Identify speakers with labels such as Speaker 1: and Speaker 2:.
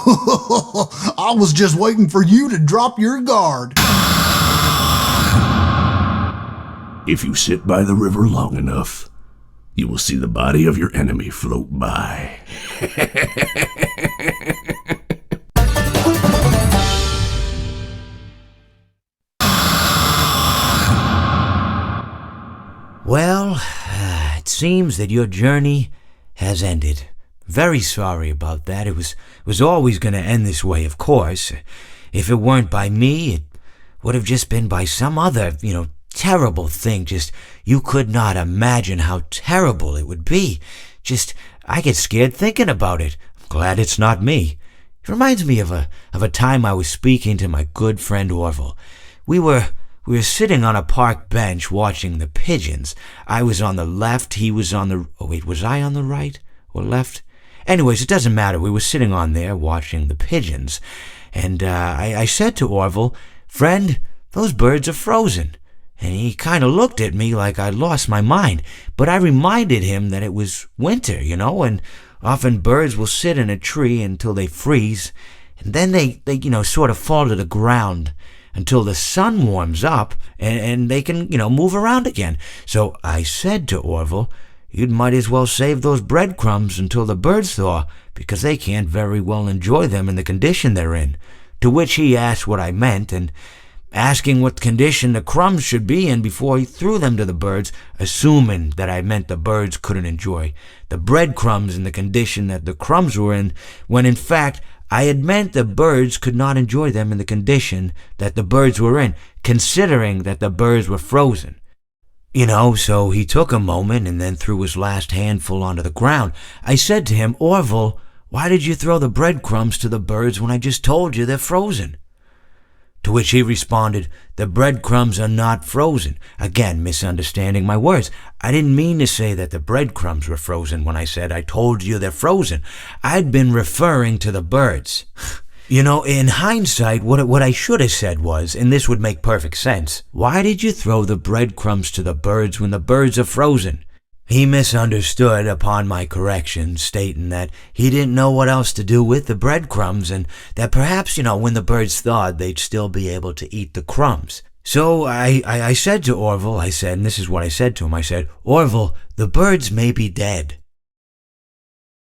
Speaker 1: I was just waiting for you to drop your guard.
Speaker 2: If you sit by the river long enough, you will see the body of your enemy float by.
Speaker 3: Well, it seems that your journey has ended. Very sorry about that. It was always going to end this way, of course. If it weren't by me, it would have just been by some other, terrible thing. Just, you could not imagine how terrible it would be. Just, I get scared thinking about it. I'm glad it's not me. It reminds me of a time I was speaking to my good friend Orville. We were sitting on a park bench watching the pigeons. I was on the left, he was on the... Oh, wait, was I on the right or left? Anyways, it doesn't matter. We were sitting on there watching the pigeons. And I said to Orville, "Friend, those birds are frozen." And he kind of looked at me like I'd lost my mind. But I reminded him that it was winter, and often birds will sit in a tree until they freeze. And then they sort of fall to the ground until the sun warms up and they can, move around again. So I said to Orville, "You might as well save those breadcrumbs until the birds thaw, because they can't very well enjoy them in the condition they're in." To which he asked what I meant, and asking what condition the crumbs should be in before he threw them to the birds, assuming that I meant the birds couldn't enjoy the breadcrumbs in the condition that the crumbs were in, when in fact I had meant the birds could not enjoy them in the condition that the birds were in, considering that the birds were frozen. So he took a moment and then threw his last handful onto the ground. I said to him, "Orville, why did you throw the breadcrumbs to the birds when I just told you they're frozen?" To which he responded, "The breadcrumbs are not frozen." Again, misunderstanding my words. I didn't mean to say that the breadcrumbs were frozen when I said I told you they're frozen. I'd been referring to the birds. In hindsight, what I should have said was, and this would make perfect sense, "Why did you throw the breadcrumbs to the birds when the birds are frozen?" He misunderstood upon my correction, stating that he didn't know what else to do with the breadcrumbs, and that perhaps, when the birds thawed, they'd still be able to eat the crumbs. So I said to Orville, and this is what I said to him, I said, "Orville, the birds may be dead,